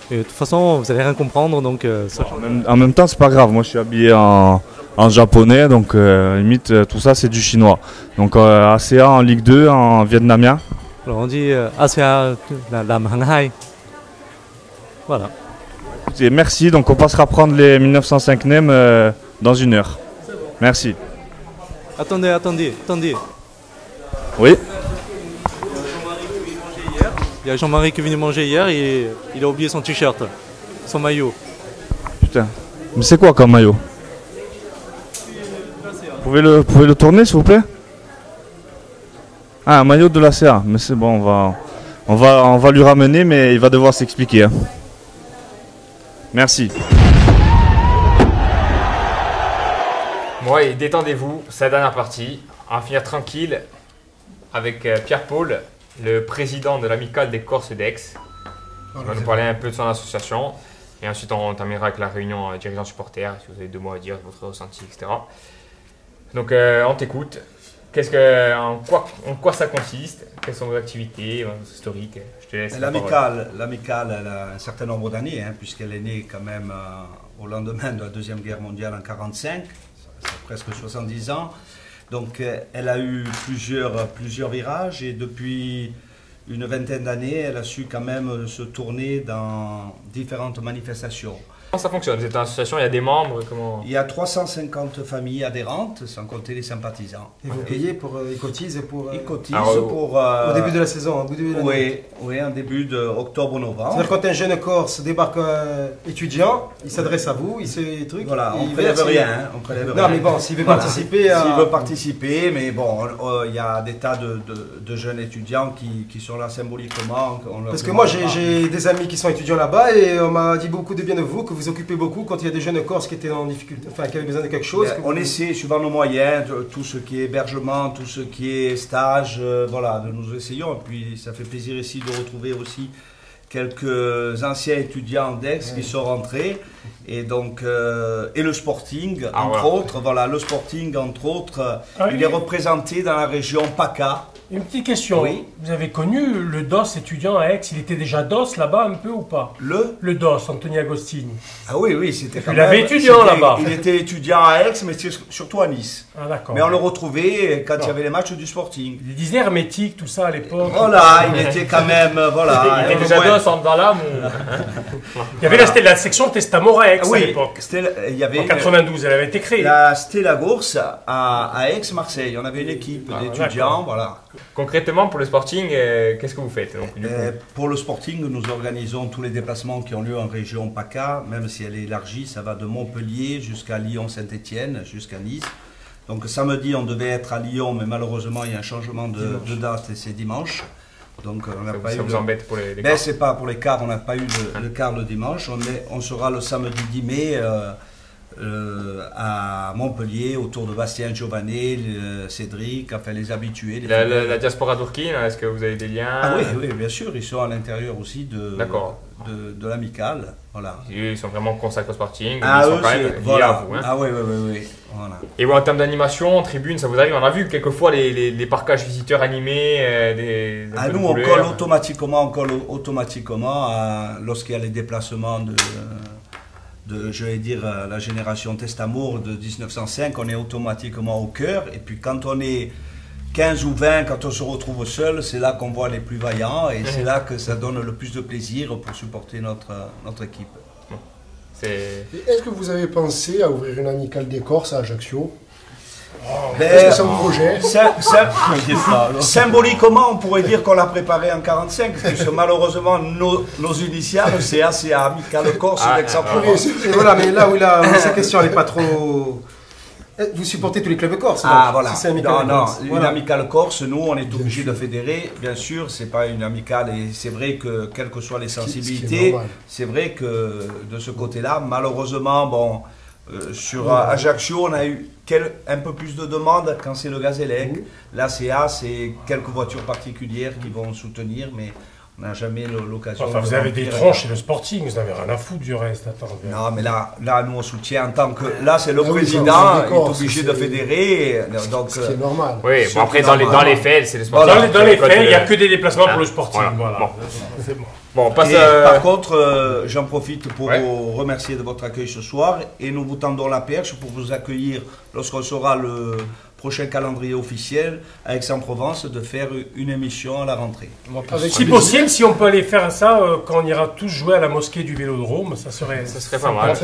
S10: Et de toute façon, vous n'allez rien comprendre, donc...
S9: En même temps, c'est pas grave, moi je suis habillé en japonais, donc limite tout ça c'est du chinois. Donc ACA en Ligue 2 en vietnamien.
S10: Alors on dit ACA la Manghai. Voilà.
S9: Écoutez, merci, donc on passera prendre les 1905 Nem dans 1 heure. Merci.
S10: Attendez.
S9: Oui.
S10: Il y a Jean-Marie qui est venu manger hier et il a oublié son t-shirt, son maillot.
S9: Putain. Mais c'est quoi comme maillot? Vous pouvez le tourner s'il vous plaît? Ah, un maillot de la CA. Mais c'est bon, on va lui ramener, mais il va devoir s'expliquer. Hein. Merci.
S2: Bon, et détendez-vous, c'est la dernière partie. On va finir tranquille avec Pierre-Paul, le président de l'amicale des Corses d'Aix. Il va nous parler un peu de son association. Et ensuite, on terminera avec la réunion dirigeants supporters, si vous avez 2 mots à dire, votre ressenti, etc. Donc, on t'écoute. En quoi ça consiste? Quelles sont vos activités, vos historiques? Je te laisse
S11: l'amicale, elle a un certain nombre d'années, hein, puisqu'elle est née quand même au lendemain de la Deuxième Guerre mondiale en 1945, c'est presque 70 ans. Donc elle a eu plusieurs virages et depuis une vingtaine d'années, elle a su quand même se tourner dans différentes manifestations.
S2: Comment ça fonctionne? Vous êtes une association, il y a des membres, comment...
S11: Il y a 350 familles adhérentes, sans compter les sympathisants.
S1: Et vous payez pour... ils cotisent pour...
S11: Ils cotisent au
S1: début de la saison, au début de l'année.
S11: Oui, en début d'octobre-novembre.
S1: C'est-à-dire quand un jeune Corse débarque étudiant, il s'adresse à vous, il sait des trucs...
S11: Voilà, on ne prélève rien.
S1: Non, mais bon, s'il veut participer...
S11: S'il veut participer, mais bon, il y a des tas de jeunes étudiants qui sont là symboliquement.
S1: Parce que moi, j'ai des amis qui sont étudiants là-bas et on m'a dit beaucoup de bien de vous, que vous occupez beaucoup quand il y a des jeunes Corses qui étaient en difficulté, enfin qui avaient besoin de quelque chose.
S11: On essaie, suivant nos moyens, tout ce qui est hébergement, tout ce qui est stage, voilà, nous essayons. Et puis ça fait plaisir ici de retrouver aussi quelques anciens étudiants d'Aix qui sont rentrés. Et donc, et le Sporting, entre autres, voilà, le Sporting, entre autres, il est représenté dans la région PACA.
S3: Une petite question. Oui. Vous avez connu le DOS étudiant à Aix? Il était déjà DOS là-bas un peu ou pas? Le DOS, Anthony Agostini.
S11: Ah oui, c'était quand
S3: même... Il avait étudiant là-bas.
S11: Il était étudiant à Aix, mais surtout à Nice.
S3: Ah d'accord.
S11: Mais on le retrouvait quand il y avait les matchs du Sporting.
S3: Il disait hermétique, tout ça à l'époque.
S11: Voilà, il était quand même... voilà.
S2: Il était déjà DOS dans l'âme
S3: Il y avait la section Testamor à Aix à l'époque.
S11: Il y avait
S3: en 92, elle avait été créée.
S11: La Stella Gourse à Aix-Marseille. On avait une équipe d'étudiants, voilà.
S2: Concrètement, pour le Sporting, qu'est-ce que vous faites donc,
S11: pour le Sporting, nous organisons tous les déplacements qui ont lieu en région PACA, même si elle est élargie, ça va de Montpellier jusqu'à Lyon-Saint-Étienne, jusqu'à Nice. Donc samedi, on devait être à Lyon, mais malheureusement, il y a un changement de date et c'est dimanche. Donc on n'a pas eu.
S2: Ça vous embête pour les quarts?
S11: C'est pas pour les quarts, on n'a pas eu le quart le dimanche. On sera le samedi 10 mai. À Montpellier, autour de Bastien Giovanni, Cédric, enfin les habitués.
S2: La diaspora turquine, est-ce que vous avez des liens?
S11: Ah oui, bien sûr, ils sont à l'intérieur aussi de l'amicale. Voilà.
S2: Ils sont vraiment consacrés au Sporting,
S11: ils sont
S2: quand même liés à vous. Hein.
S11: Ah oui. Voilà.
S2: Et en termes d'animation, en tribune, ça vous arrive? On a vu quelquefois les parcages visiteurs animés.
S11: Nous, on colle automatiquement lorsqu'il y a les déplacements je vais dire, la génération Testamour de 1905, on est automatiquement au cœur. Et puis quand on est 15 ou 20, quand on se retrouve seul, c'est là qu'on voit les plus vaillants et c'est là que ça donne le plus de plaisir pour supporter notre équipe.
S4: Est-ce que vous avez pensé à ouvrir une amicale des Corses à Ajaccio? Est-ce que c'est un projet?
S11: Symboliquement, on pourrait dire qu'on l'a préparé en 1945, parce que malheureusement, nos initiales, c'est ACA, Amicale Corse d'Aix-en-Provence.
S1: Voilà, mais là où sa question n'est pas trop... Vous supportez tous les clubs corses?
S11: Voilà. Si une amicale corse, nous, on est obligé de fédérer. Bien sûr, c'est pas une amicale et c'est vrai que, quelles que soient les sensibilités, c'est vrai que de ce côté-là, malheureusement, sur Ajaccio, on a eu un peu plus de demandes quand c'est le Gazélec. L'ACA, c'est quelques voitures particulières qui vont soutenir, mais on n'a jamais l'occasion.
S3: Enfin, vous avez des tronches chez le Sporting, vous n'avez rien à foutre du reste.
S11: Non, mais là, nous, on soutient en tant que... Là, c'est le président, il est obligé de fédérer. Donc,
S4: ce qui est normal.
S2: Oui, bon, après, dans les faits, c'est le Sporting.
S3: Dans les faits, il n'y a que des déplacements pour le Sporting. Voilà.
S2: C'est bon. Bon,
S11: par contre, j'en profite pour vous remercier de votre accueil ce soir et nous vous tendons la perche pour vous accueillir lorsqu'on sera prochain calendrier officiel à Aix-en-Provence de faire une émission à la rentrée.
S3: Si possible, si on peut aller faire ça quand on ira tous jouer à la mosquée du Vélodrome, ça serait
S2: pas mal.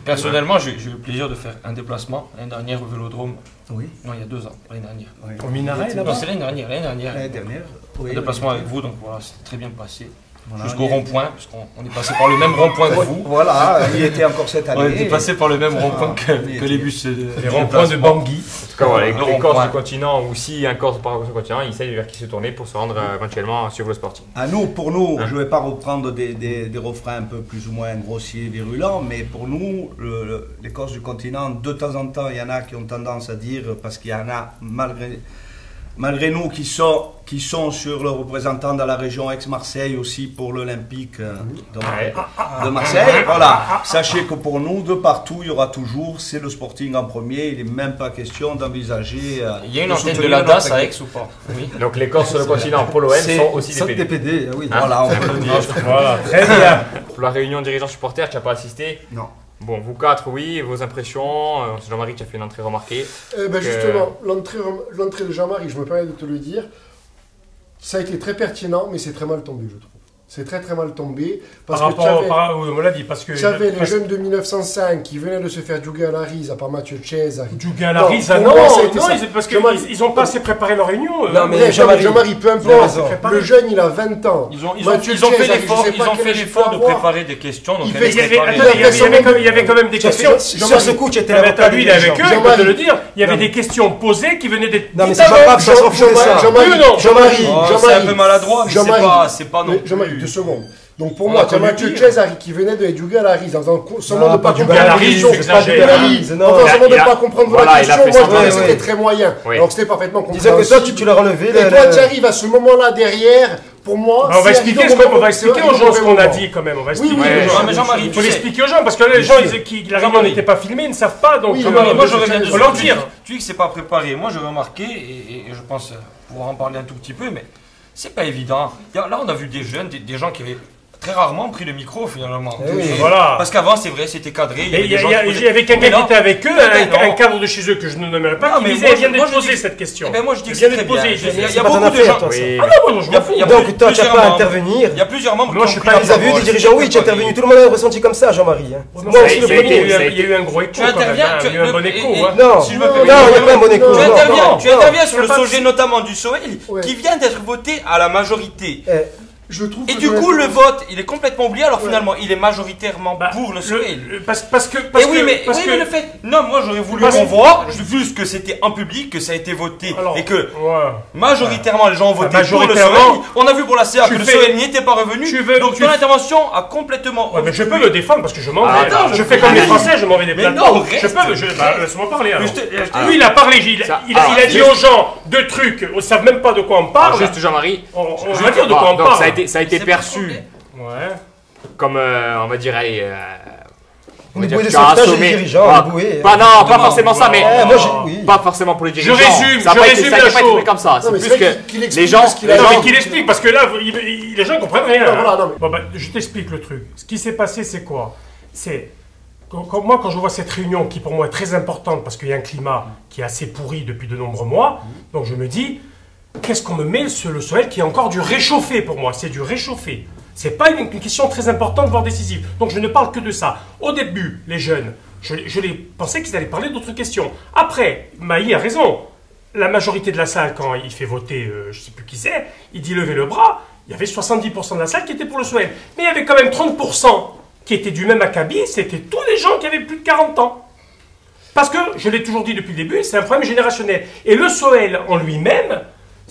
S8: Personnellement, j'ai eu le plaisir de faire un déplacement l'année dernière au Vélodrome.
S11: Oui.
S8: Non, il y a 2 ans, l'année dernière.
S11: Oui.
S3: Au Minaret là-bas.
S8: Non, c'est l'année dernière.
S11: L'année dernière. Oui.
S8: Un déplacement avec vous, donc voilà, c'était très bien passé.
S11: Voilà,
S8: Jusqu'au rond-point, parce qu'on est passé par le même rond-point que vous.
S11: Voilà, il était encore cette année.
S8: On était passé par le même rond-point que les bus.
S3: Les ronds-points de Bangui.
S2: En tout cas, voilà, les Corses du continent, ou si un Corse part du continent, ils savent vers qui se tourner pour se rendre éventuellement sur le Sporting.
S11: Pour nous, je ne vais pas reprendre des refrains un peu plus ou moins grossiers et virulents, mais pour nous, les Corses du continent, de temps en temps, il y en a qui ont tendance à dire, parce qu'il y en a malgré nous qui sont sur le représentant dans la région Aix-Marseille aussi pour l'Olympique de Marseille. Voilà. Sachez que pour nous, de partout, il y aura toujours, c'est le Sporting en premier. Il n'est même pas question d'envisager.
S8: Il y a une antenne de la DAS à Aix ou pas?
S2: Oui. Donc les Corses sur le continent pour l'OM sont aussi des PD.
S11: Oui. Voilà, on peut le dire.
S3: Voilà, très bien.
S2: Pour la réunion dirigeants supporters, tu n'as pas assisté?
S11: Non.
S2: Bon, vous 4, oui, vos impressions. Jean-Marie, tu as fait une entrée remarquée.
S4: Justement, l'entrée de Jean-Marie, je me permets de te le dire, ça a été très pertinent, mais c'est très mal tombé, je trouve. C'est très très mal tombé. Parce
S3: par
S4: que
S3: rapport, on l'a dit, parce que...
S4: Tu avais les jeunes de 1905 qui venaient de se faire juguer à la rise, à part Mathieu Chez.
S3: Juguer à la rise, non, parce qu'ils n'ont pas assez préparé leur réunion.
S4: Non, mais Jean-Marie, peu importe. Le jeune, il a 20 ans.
S8: Ils ont fait l'effort de préparer des questions.
S3: Il y avait quand même des questions.
S1: Sur ce coup, tu étais
S3: là. Lui, il est avec eux, il peut te le dire. Il y avait des questions posées qui venaient d'être...
S1: Non, mais c'est pas grave, ça s'en fout de ça.
S4: Jean-Marie,
S8: c'est un peu maladroit, mais c'est pas non plus.
S4: 2 secondes. Donc pour moi, tu as Mathieu Cesari qui venait de juguer à la rise en faisant seulement de pas comprendre
S3: la question.
S4: de pas comprendre la question, moi je trouvais que c'était très moyen. Donc c'était parfaitement compréhensible.
S1: Disons que toi, tu l'as relevé.
S4: Et toi, tu arrives à ce moment-là derrière. Pour moi,
S3: on va expliquer aux gens ce qu'on a dit quand même. On va expliquer aux gens. Il faut l'expliquer aux gens parce que les gens, la réunion n'était pas filmée, ils ne savent pas. Donc
S8: moi je reviens
S3: de leur dire.
S8: Tu dis que c'est pas préparé. Moi j'ai remarqué et je pense pouvoir en parler un tout petit peu, mais c'est pas évident. Là on a vu des jeunes, des gens qui avaient très rarement pris le micro finalement.
S3: Voilà.
S8: Parce qu'avant c'est vrai c'était cadré.
S3: Il y avait quelqu'un qui était avec eux, un cadre de chez eux que je ne nommerai pas, qui disait vient de poser cette question.
S8: Moi je dis que c'est très bien. Il y a beaucoup de gens.
S1: Donc toi tu n'as pas à intervenir.
S8: Il y a plusieurs membres.
S1: Moi je suis pas. Vous avez vu des dirigeants, oui, tu es intervenu. Tout le monde a ressenti comme ça, Jean-Marie.
S3: Moi aussi le premier. Il y a eu un gros écho.
S8: Tu interviens.
S3: Il y a eu un bon écho.
S1: Non, il n'y a pas un bon écho.
S8: Tu interviens sur le sujet notamment du SOEL qui vient d'être voté à la majorité. Et du coup, le vote, il est complètement oublié. Alors finalement, il est majoritairement pour le SOEL.
S3: Parce que
S8: le fait. Non, moi j'aurais voulu qu'on voit, vu que c'était en public, que ça a été voté et que majoritairement les gens ont voté pour le SOEL. On a vu pour la CA que le SOEL n'y était pas revenu. Donc ton intervention a complètement.
S3: Mais je peux le défendre parce que je m'en vais. Je fais comme les Français, je m'en vais des plateaux. Je peux. Laisse-moi parler. Lui, il a parlé. Il a dit aux gens 2 trucs. Ils ne savent même pas de quoi on parle.
S2: Juste Jean-Marie.
S3: On va dire de quoi on parle.
S2: Ça a été perçu comme, on va dire,
S1: on va dire que tu as assommé.
S2: Pas forcément ça, mais pas forcément pour les dirigeants.
S3: Je résume
S2: ça
S3: la chose.
S2: Ça pas comme ça. C'est plus que les gens.
S3: Qu'il explique, parce que là, les gens ne comprennent rien. Je t'explique le truc. Ce qui s'est passé, c'est quoi? C'est moi, quand je vois cette réunion, qui pour moi est très importante, parce qu'il y a un climat qui est assez pourri depuis de nombreux mois, donc je me dis. Qu'est-ce qu'on me met sur le SOEL qui est encore du réchauffé pour moi? C'est du réchauffé. C'est pas une question très importante, voire décisive. Donc je ne parle que de ça. Au début, les jeunes, je pensais qu'ils allaient parler d'autres questions. Après, Maï a raison. La majorité de la salle, quand il fait voter, je ne sais plus qui c'est, il dit lever le bras. Il y avait 70% de la salle qui était pour le SOEL. Mais il y avait quand même 30% qui étaient du même acabit. C'était tous les gens qui avaient plus de 40 ans. Parce que, je l'ai toujours dit depuis le début, c'est un problème générationnel. Et le SOEL en lui-même,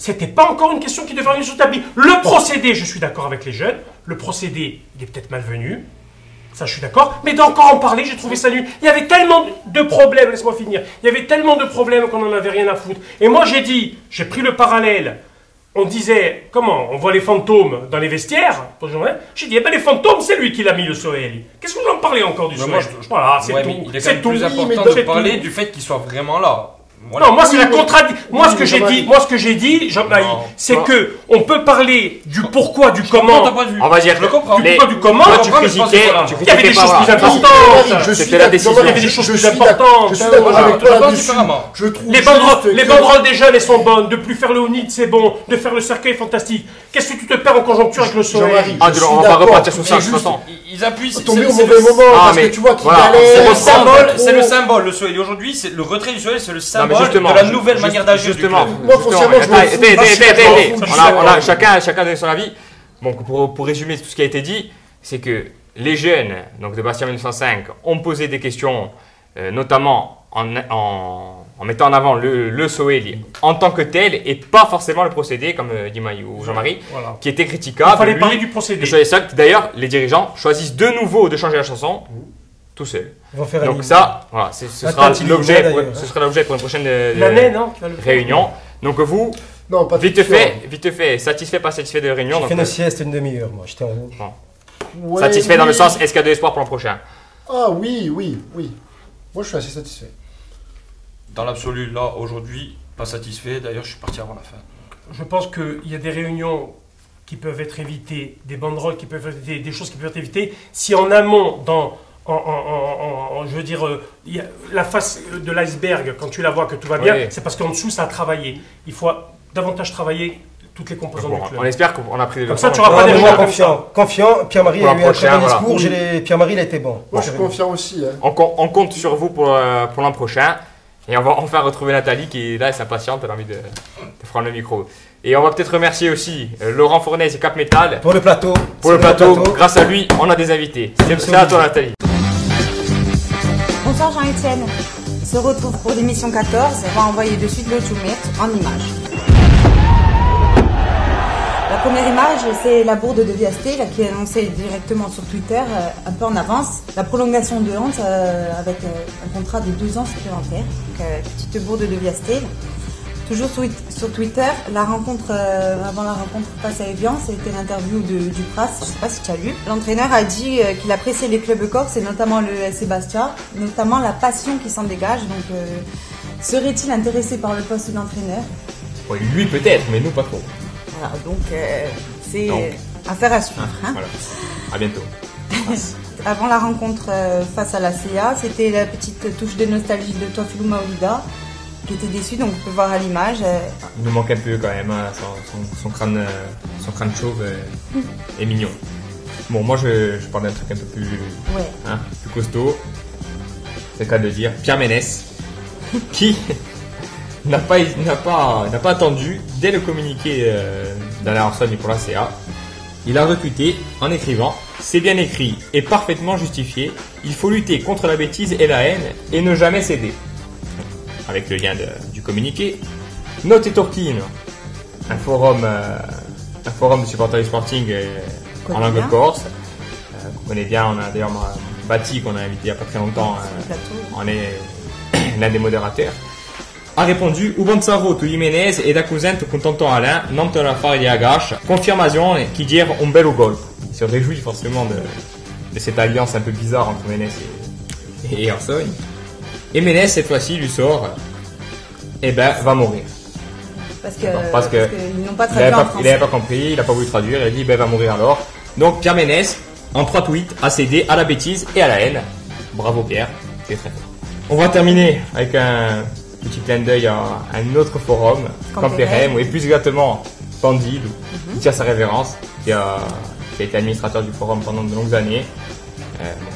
S3: c'était pas encore une question qui devait venir sur le tapis. Le procédé, je suis d'accord avec les jeunes, le procédé, il est peut-être malvenu, ça je suis d'accord, mais d'encore en parler, j'ai trouvé ça nul. Il y avait tellement de problèmes, laisse-moi finir, il y avait tellement de problèmes qu'on n'en avait rien à foutre. Et moi j'ai pris le parallèle, on disait, comment, on voit les fantômes dans les vestiaires, j'ai dit, les fantômes, c'est lui qui l'a mis le SOEL. Qu'est-ce que vous en parlez encore du SOEL? Voilà, c'est tout.
S8: Il est quand même plus important de parler du fait qu'il soit vraiment là.
S3: Non, moi c'est la contradiction. Moi ce que j'ai dit, Jean-Marie, c'est que on peut parler du pourquoi, du comment.
S2: On va dire,
S3: je le comprends. Du pourquoi, du comment.
S2: Tu critiquais.
S3: Il y avait des choses plus importantes.
S2: C'était la décision.
S3: Il y avait des choses plus importantes. Les banderoles des jeunes, elles sont bonnes. De plus faire le Onid, c'est bon. De faire le cercueil, fantastique. Qu'est-ce que tu te perds en conjoncture avec le soleil?
S2: On va repartir sur ça.
S8: Ils appuient.
S4: C'est tombé au mauvais moment parce que tu vois qu'il galère.
S8: C'est le symbole, le soleil. Aujourd'hui, le retrait du soleil, c'est le symbole de la nouvelle manière d'agir.
S2: Justement.
S4: Moi, foncièrement,
S2: Chacun donne son avis. Bon, pour résumer tout ce qui a été dit, c'est que les jeunes, donc de Bastia 1905, ont posé des questions, notamment en mettant en avant le Soeli en tant que tel et pas forcément le procédé, comme dit Maï ou Jean-Marie, qui était critiquable.
S3: Il fallait parler du procédé.
S2: D'ailleurs, les dirigeants choisissent de nouveau de changer la chanson tout seul. Donc ça, voilà, ce sera l'objet pour une prochaine réunion. Donc vous, vite fait, satisfait, pas satisfait de la réunion.
S1: J'ai fait une sieste une demi-heure, moi, j'étais en haut.
S2: Ouais, satisfait dans le sens, est-ce qu'il y a de l'espoir pour l'an prochain?
S4: Ah oui. Moi, je suis assez satisfait.
S8: Dans l'absolu, là, aujourd'hui, pas satisfait. D'ailleurs, je suis parti avant la fin.
S3: Je pense qu'il y a des réunions qui peuvent être évitées, des banderoles qui peuvent être évitées, des choses qui peuvent être évitées, si en amont, je veux dire, la face de l'iceberg, quand tu la vois que tout va bien, c'est parce qu'en dessous, ça a travaillé. Il faut davantage travailler toutes les composantes du club.
S2: On espère qu'on a pris des leçons.
S3: Comme ça, tu n'auras pas des
S1: gens confiant. Pierre-Marie a eu un très bon discours. Pierre-Marie, il a été bon.
S4: Moi, je suis confiant aussi.
S2: On compte sur vous pour l'an prochain. Et on va enfin retrouver Nathalie qui est là, elle s'impatiente, elle a envie de prendre le micro. Et on va peut-être remercier aussi Laurent Fournaise et Cap Metal.
S1: Pour le plateau.
S2: Grâce à lui, on a des invités. C'est à toi, Nathalie.
S12: Bonsoir Jean-Étienne. On se retrouve pour l'émission 14 et on va envoyer de suite le Tchoumet en images. La première image, c'est la bourde de Viasté qui est annoncée directement sur Twitter, un peu en avance. La prolongation de Hans avec un contrat de 2 ans supplémentaires. Donc, petite bourde de Viasté. Toujours sur Twitter, la rencontre, avant la rencontre face à Evian, c'était l'interview du Pras, je ne sais pas si tu as lu. L'entraîneur a dit qu'il appréciait les clubs corses et notamment le SC Bastia, notamment la passion qui s'en dégage. Donc, serait-il intéressé par le poste d'entraîneur?
S2: Oui, lui peut-être, mais nous pas trop.
S12: Voilà, donc c'est affaire à suivre. Hein.
S2: Voilà. À bientôt.
S12: Avant la rencontre face à la CA, c'était la petite touche de nostalgie de Toafilou Maolida qui était déçu, donc on peut voir à l'image.
S2: Il nous manque un peu quand même, hein, son crâne chauve est mignon. Bon, moi je parle d'un truc un peu plus, plus costaud. C'est le cas de dire Pierre Ménès, qui n'a pas attendu dès le communiqué d'Alain Arson pour la CA. Il a retweeté en écrivant « C'est bien écrit et parfaitement justifié. Il faut lutter contre la bêtise et la haine et ne jamais céder. » Avec le lien du communiqué. Note et Torquine, un forum de supporters du Sporting en langue corse. Qu'on connaît bien, on a d'ailleurs Bati qu'on a invité il n'y a pas très longtemps. On est l'un des modérateurs. A répondu Ubonzaro tu Jiménez et d'acusente con tonton Alain, non te la fare di agache, confirmation qui dire un bel gol. Il se réjouit forcément de cette alliance un peu bizarre entre Ménès et Arson. Et Ménès, cette fois-ci, lui sort va mourir.
S12: Parce que ils n'ont pas traduit en français.
S2: Il n'avait pas compris, il n'a pas voulu traduire, il a dit va mourir alors. Donc Pierre Ménès, en 3 tweets, a cédé à la bêtise et à la haine. Bravo Pierre, c'est très fort. On va terminer avec un petit clin d'œil à un autre forum, Campérem, et plus exactement Pandil, qui tient sa révérence, qui a été administrateur du forum pendant de longues années,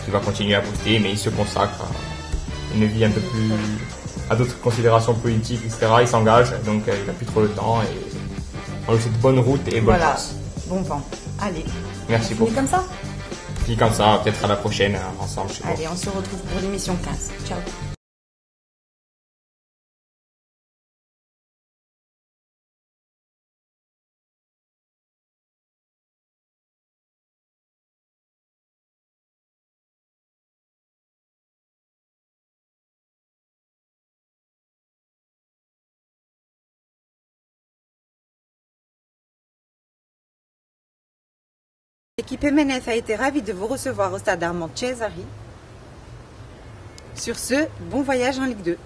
S2: qui va continuer à poster, mais il se consacre à une vie un peu plus à d'autres considérations politiques, etc. Il s'engage, donc il n'a plus trop le temps, et on lui souhaite bonne route et bonne chance.
S12: Bon vent. Allez.
S2: Merci beaucoup.
S12: Comme ça.
S2: Puis comme ça, peut-être à la prochaine ensemble.
S12: Allez, on se retrouve pour l'émission 15. Ciao. L'équipe MNF a été ravie de vous recevoir au stade Armand Cesari. Sur ce, bon voyage en Ligue 2.